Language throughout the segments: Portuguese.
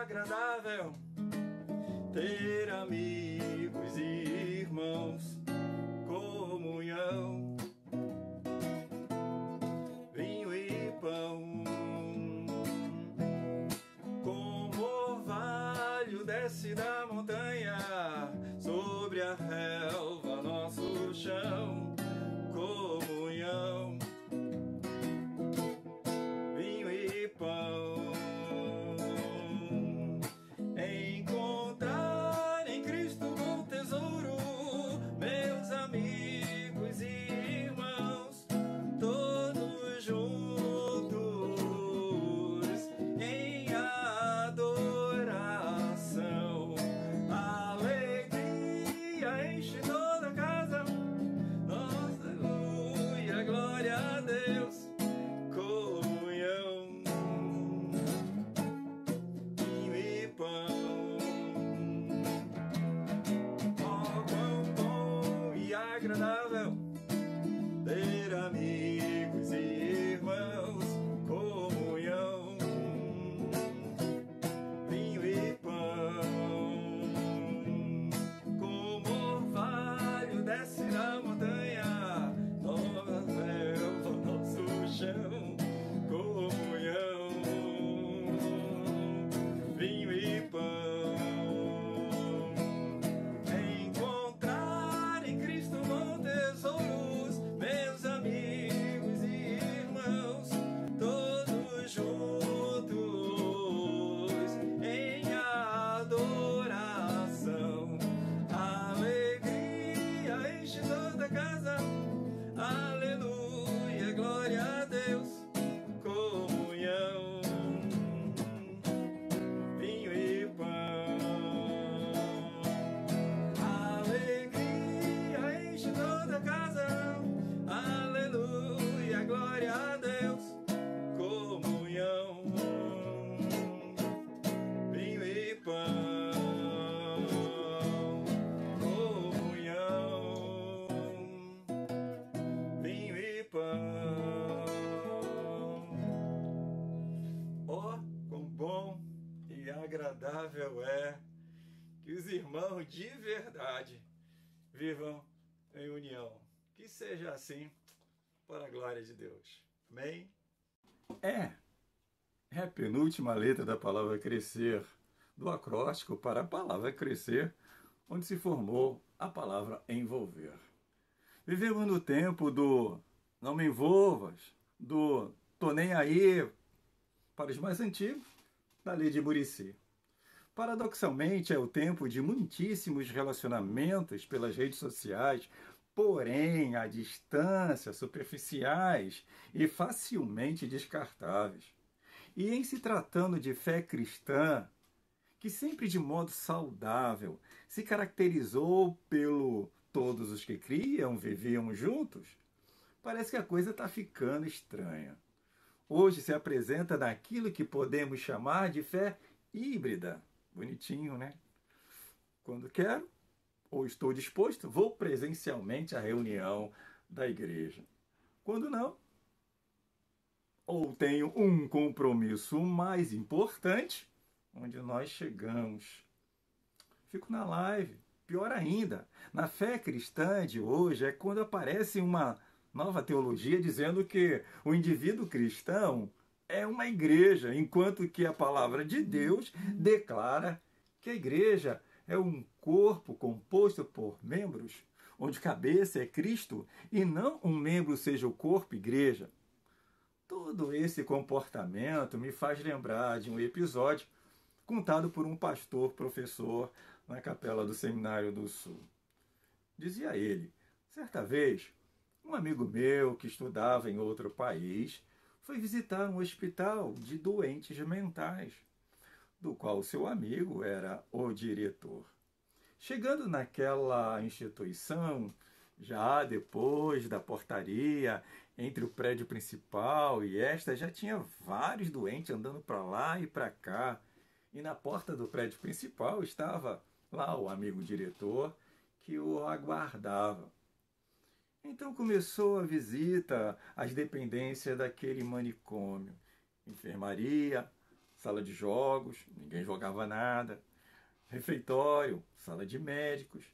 agradável ter amigos e irmãos, comunhão, vinho e pão. Como orvalho desce da montanha sobre a relva, nosso chão, comunhão, vinho e pão. Encontrar em Cristo bom tesouro, meus amigos e irmãos, todos juntos em adoração. Alegria enche toda a casa, nossa, aleluia, glória a Deus, comunhão, vinho e pão. Oh, quão bom e agradável ter amigos e irmãos, comunhão, vinho e pão. Como orvalho desce da montanha, nova relva, nosso chão, comunhão, vinho e pão. Encontrar em Cristo bom tesouros, meus amigos e irmãos, todos juntos em adoração. Alegria enche toda a casa, aleluia, glória a Deus, comunhão, vinho e pão. Alegria enche toda a casa, aleluia, glória a Deus, comunhão, vinho e pão, comunhão, vinho e pão. Oh, quão bom e agradável é que os irmãos de verdade vivam em união. Que seja assim, para a glória de Deus. Amém? É a penúltima letra da palavra crescer, do acróstico para a palavra crescer, onde se formou a palavra envolver. Vivemos no tempo do não me envolvas, do tô nem aí, para os mais antigos, da lei de Muricy. Paradoxalmente, é o tempo de muitíssimos relacionamentos pelas redes sociais, porém à distância, superficiais e facilmente descartáveis. E em se tratando de fé cristã, que sempre de modo saudável se caracterizou pelo todos os que criam viviam juntos, parece que a coisa está ficando estranha. Hoje se apresenta naquilo que podemos chamar de fé híbrida. Bonitinho, né? Quando quero, ou estou disposto, vou presencialmente à reunião da igreja. Quando não, ou tenho um compromisso mais importante, onde nós chegamos. Fico na live. Pior ainda, na fé cristã de hoje é quando aparece uma nova teologia dizendo que o indivíduo cristão é uma igreja, enquanto que a palavra de Deus declara que a igreja é um corpo composto por membros, onde cabeça é Cristo e não um membro seja o corpo, igreja. Todo esse comportamento me faz lembrar de um episódio contado por um pastor professor na capela do Seminário do Sul. Dizia ele, certa vez, um amigo meu que estudava em outro país foi visitar um hospital de doentes mentais, do qual seu amigo era o diretor. Chegando naquela instituição, já depois da portaria entre o prédio principal e esta, já tinha vários doentes andando para lá e para cá. E na porta do prédio principal estava lá o amigo diretor que o aguardava. Então começou a visita às dependências daquele manicômio. Enfermaria, sala de jogos, ninguém jogava nada, refeitório, sala de médicos.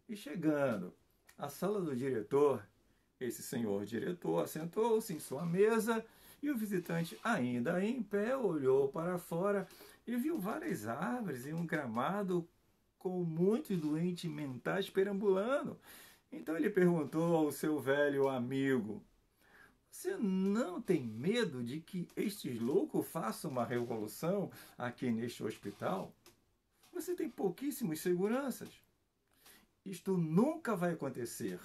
E chegando à sala do diretor, esse senhor diretor assentou-se em sua mesa e o visitante, ainda em pé, olhou para fora e viu várias árvores e um gramado com muitos doentes mentais perambulando. Então ele perguntou ao seu velho amigo: você não tem medo de que estes loucos façam uma revolução aqui neste hospital? Você tem pouquíssimos seguranças. Isto nunca vai acontecer.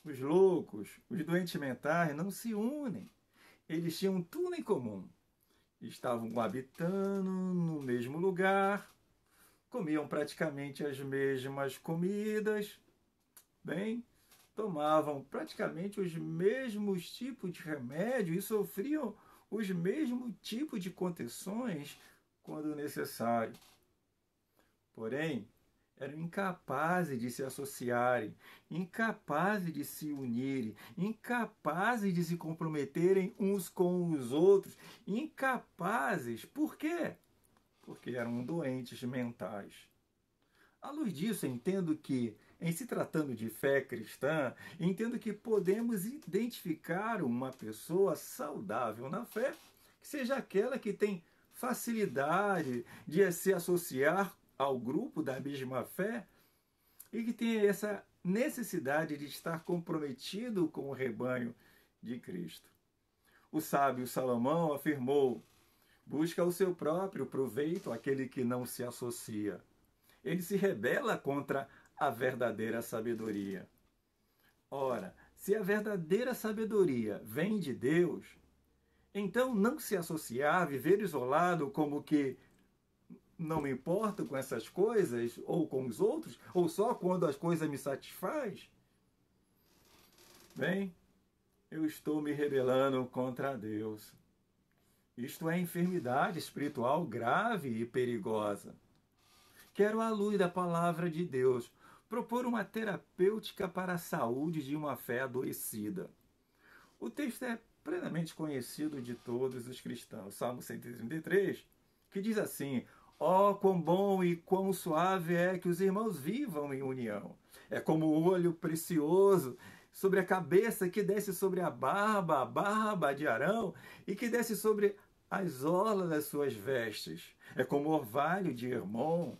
Os loucos, os doentes mentais não se unem. Eles tinham tudo em comum. Estavam habitando no mesmo lugar, comiam praticamente as mesmas comidas, bem, tomavam praticamente os mesmos tipos de remédio e sofriam os mesmos tipos de contenções quando necessário. Porém, eram incapazes de se associarem, incapazes de se unirem, incapazes de se comprometerem uns com os outros, incapazes. Por quê? Porque eram doentes mentais. À luz disso, entendo que, em se tratando de fé cristã, entendo que podemos identificar uma pessoa saudável na fé, que seja aquela que tem facilidade de se associar ao grupo da mesma fé e que tem essa necessidade de estar comprometido com o rebanho de Cristo. O sábio Salomão afirmou: busca o seu próprio proveito aquele que não se associa. Ele se rebela contra a verdadeira sabedoria. Ora, se a verdadeira sabedoria vem de Deus, então não se associar, viver isolado como que não me importo com essas coisas, ou com os outros, ou só quando as coisas me satisfazem, bem, eu estou me rebelando contra Deus. Isto é enfermidade espiritual grave e perigosa. Quero, à luz da palavra de Deus, propor uma terapêutica para a saúde de uma fé adoecida. O texto é plenamente conhecido de todos os cristãos. Salmo 133, que diz assim: ó, quão bom e quão suave é que os irmãos vivam em união. É como o óleo precioso sobre a cabeça que desce sobre a barba de Arão, e que desce sobre as orlas das suas vestes. É como o orvalho de Hermon,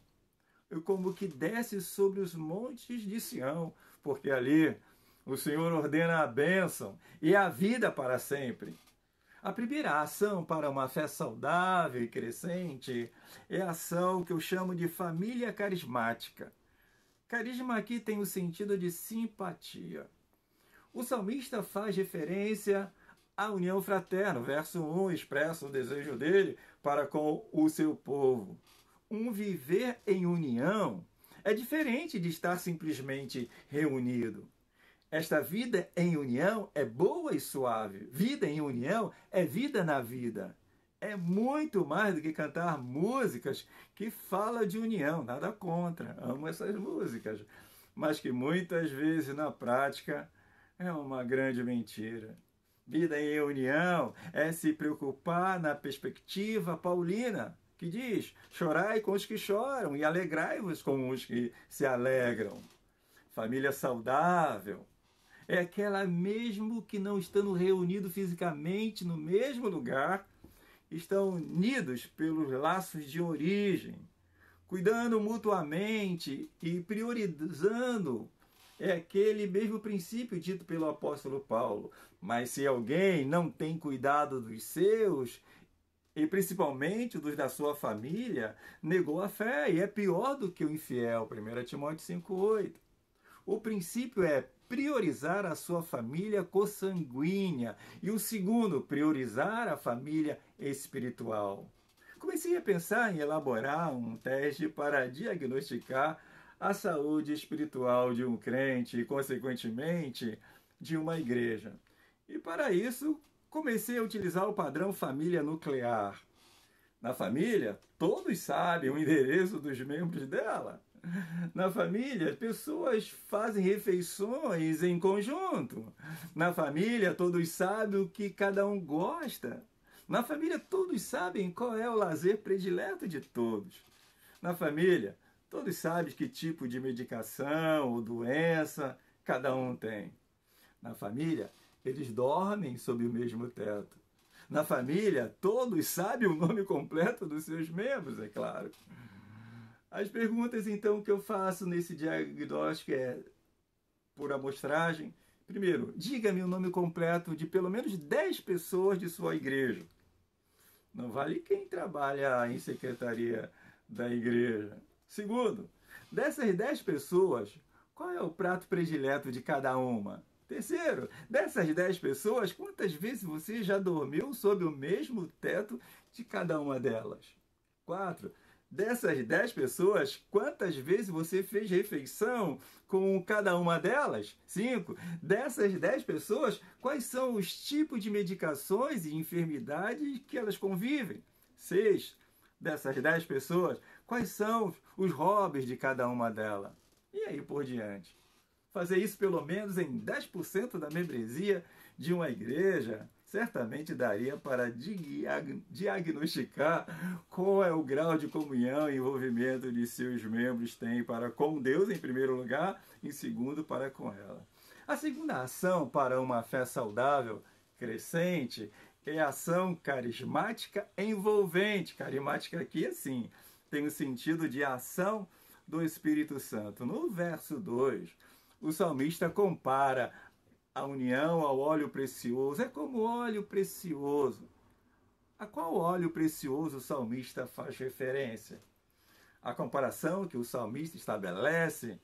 como que desce sobre os montes de Sião, porque ali o Senhor ordena a bênção e a vida para sempre. A primeira ação para uma fé saudável e crescente é a ação que eu chamo de família carismática. Carisma aqui tem o sentido de simpatia. O salmista faz referência à união fraterna. Verso 1 expressa o desejo dele para com o seu povo. Um viver em união é diferente de estar simplesmente reunido. Esta vida em união é boa e suave. Vida em união é vida na vida. É muito mais do que cantar músicas que falam de união. Nada contra, amo essas músicas. Mas que muitas vezes na prática é uma grande mentira. Vida em união é se preocupar na perspectiva paulina, que diz: chorai com os que choram e alegrai-vos com os que se alegram. Família saudável é aquela mesmo que não estando reunidos fisicamente no mesmo lugar, estão unidos pelos laços de origem, cuidando mutuamente e priorizando. É aquele mesmo princípio dito pelo apóstolo Paulo. Mas se alguém não tem cuidado dos seus, e principalmente dos da sua família, negou a fé e é pior do que o infiel. 1 Timóteo 5,8. O princípio é priorizar a sua família consanguínea. E o segundo, priorizar a família espiritual. Comecei a pensar em elaborar um teste para diagnosticar a saúde espiritual de um crente e, consequentemente, de uma igreja. E para isso, comecei a utilizar o padrão família nuclear. Na família, todos sabem o endereço dos membros dela. Na família, pessoas fazem refeições em conjunto. Na família, todos sabem o que cada um gosta. Na família, todos sabem qual é o lazer predileto de todos. Na família, todos sabem que tipo de medicação ou doença cada um tem. Na família, eles dormem sob o mesmo teto. Na família, todos sabem o nome completo dos seus membros, é claro. As perguntas, então, que eu faço nesse diagnóstico é, por amostragem, primeiro, diga-me o nome completo de pelo menos 10 pessoas de sua igreja. Não vale quem trabalha em secretaria da igreja. Segundo, dessas 10 pessoas, qual é o prato predileto de cada uma? Terceiro, dessas 10 pessoas, quantas vezes você já dormiu sob o mesmo teto de cada uma delas? 4. Dessas 10 pessoas, quantas vezes você fez refeição com cada uma delas? 5. Dessas 10 pessoas, quais são os tipos de medicações e enfermidades que elas convivem? 6. Dessas 10 pessoas, quais são os hobbies de cada uma delas? E aí por diante. Fazer isso pelo menos em 10% da membresia de uma igreja certamente daria para diagnosticar qual é o grau de comunhão e envolvimento de seus membros têm para com Deus, em primeiro lugar, em segundo, para com ela. A segunda ação para uma fé saudável, crescente, é a ação carismática envolvente. Carismática aqui, assim, tem o sentido de ação do Espírito Santo. No verso 2, o salmista compara a união ao óleo precioso. É como óleo precioso. A qual óleo precioso o salmista faz referência? A comparação que o salmista estabelece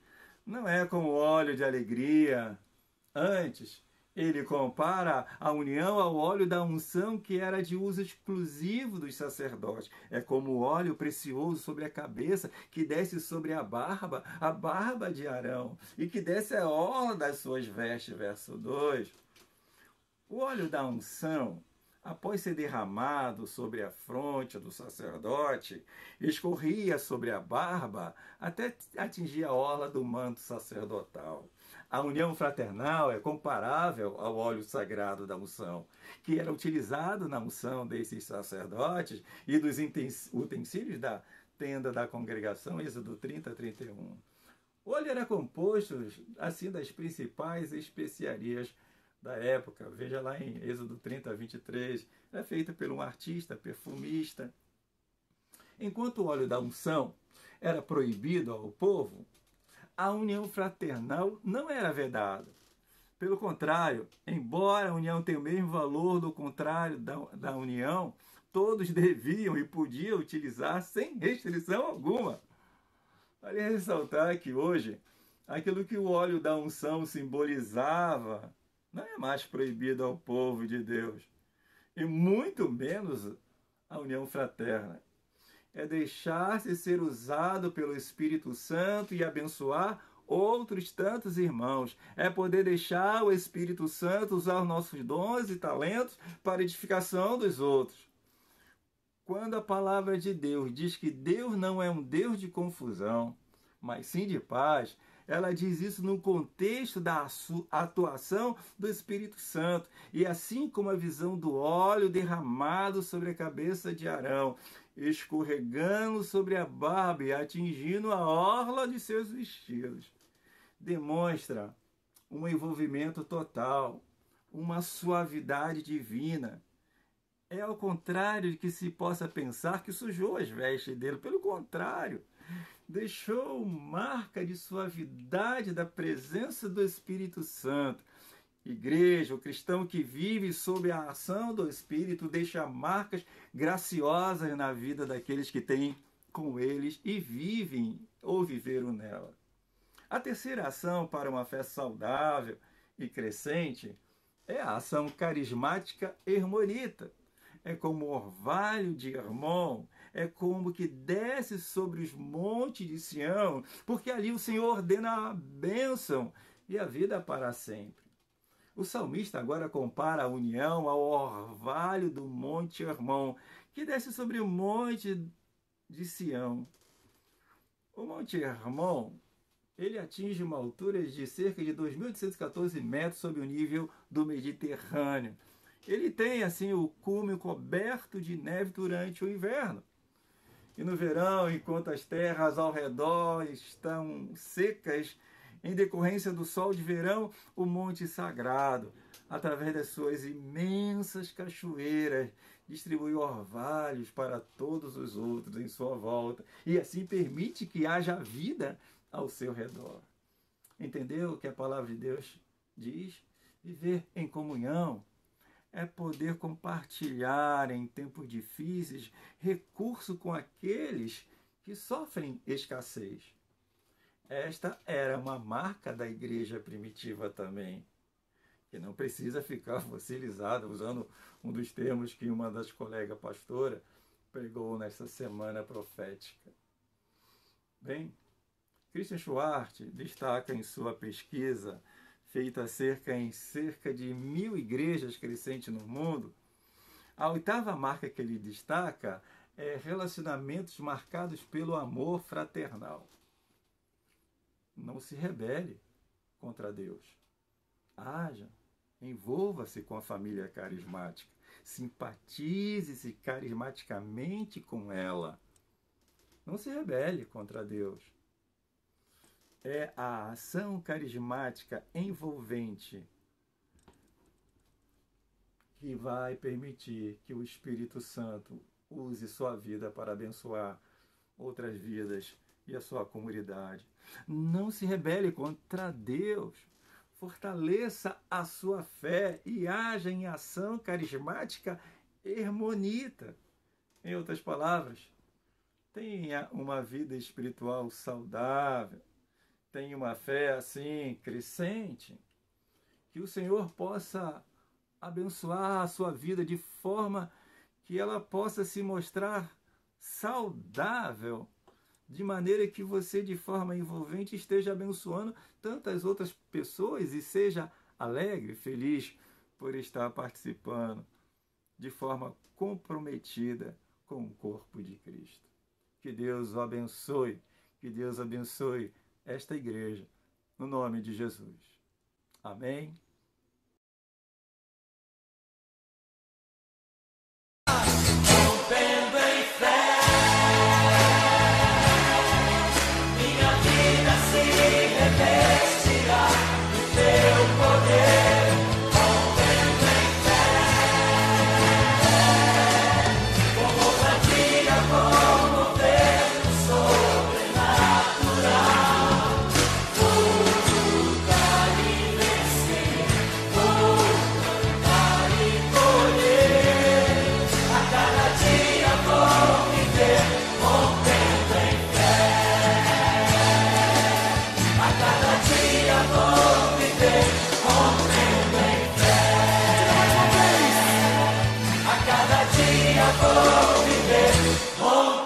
não é com o óleo de alegria. Antes, ele compara a união ao óleo da unção que era de uso exclusivo dos sacerdotes. É como o óleo precioso sobre a cabeça que desce sobre a barba de Arão, e que desce a orla das suas vestes. Verso 2. O óleo da unção, após ser derramado sobre a fronte do sacerdote, escorria sobre a barba até atingir a orla do manto sacerdotal. A união fraternal é comparável ao óleo sagrado da unção, que era utilizado na unção desses sacerdotes e dos utensílios da tenda da congregação, Êxodo 30, 31. O óleo era composto, assim, das principais especiarias da época. Veja lá em Êxodo 30, 23. Era feito por um artista, perfumista. Enquanto o óleo da unção era proibido ao povo, a união fraternal não era vedada. Pelo contrário, embora a união tenha o mesmo valor do contrário da união, todos deviam e podiam utilizar sem restrição alguma. Vale ressaltar que hoje, aquilo que o óleo da unção simbolizava não é mais proibido ao povo de Deus, e muito menos a união fraterna. É deixar-se ser usado pelo Espírito Santo e abençoar outros tantos irmãos. É poder deixar o Espírito Santo usar os nossos dons e talentos para a edificação dos outros. Quando a palavra de Deus diz que Deus não é um Deus de confusão, mas sim de paz, ela diz isso no contexto da atuação do Espírito Santo. E assim como a visão do óleo derramado sobre a cabeça de Arão, escorregando sobre a barba e atingindo a orla de seus vestidos, demonstra um envolvimento total, uma suavidade divina. É ao contrário de que se possa pensar que sujou as vestes dele. Pelo contrário, deixou marca de suavidade da presença do Espírito Santo. Igreja, o cristão que vive sob a ação do Espírito deixa marcas graciosas na vida daqueles que têm com eles e vivem ou viveram nela. A terceira ação para uma fé saudável e crescente é a ação carismática hermonita. É como o orvalho de Hermon, é como que desce sobre os montes de Sião, porque ali o Senhor ordena a bênção e a vida para sempre. O salmista agora compara a união ao orvalho do monte Hermon, que desce sobre o monte de Sião. O monte Hermon, ele atinge uma altura de cerca de 2.814 metros sobre o nível do Mediterrâneo. ele tem assim o cume coberto de neve durante o inverno. E no verão, enquanto as terras ao redor estão secas, em decorrência do sol de verão, o monte sagrado, através das suas imensas cachoeiras, distribui orvalhos para todos os outros em sua volta, e assim permite que haja vida ao seu redor. Entendeu o que a palavra de Deus diz? Viver em comunhão é poder compartilhar em tempos difíceis recurso com aqueles que sofrem escassez. Esta era uma marca da igreja primitiva também, que não precisa ficar fossilizada, usando um dos termos que uma das colegas pastora pregou nesta semana profética. Bem, Christian Schwartz destaca em sua pesquisa, feita em cerca de 1000 igrejas crescentes no mundo, a 8ª marca que ele destaca é relacionamentos marcados pelo amor fraternal. Não se rebele contra Deus. Haja, envolva-se com a família carismática. Simpatize-se carismaticamente com ela. Não se rebele contra Deus. É a ação carismática envolvente que vai permitir que o Espírito Santo use sua vida para abençoar outras vidas e a sua comunidade. Não se rebele contra Deus. Fortaleça a sua fé e haja em ação carismática hermonita. Em outras palavras, tenha uma vida espiritual saudável, tenha uma fé assim crescente, que o Senhor possa abençoar a sua vida de forma que ela possa se mostrar saudável, de maneira que você, de forma envolvente, esteja abençoando tantas outras pessoas e seja alegre, feliz por estar participando de forma comprometida com o corpo de Cristo. Que Deus o abençoe, que Deus abençoe esta igreja, no nome de Jesus. Amém. Vou viver.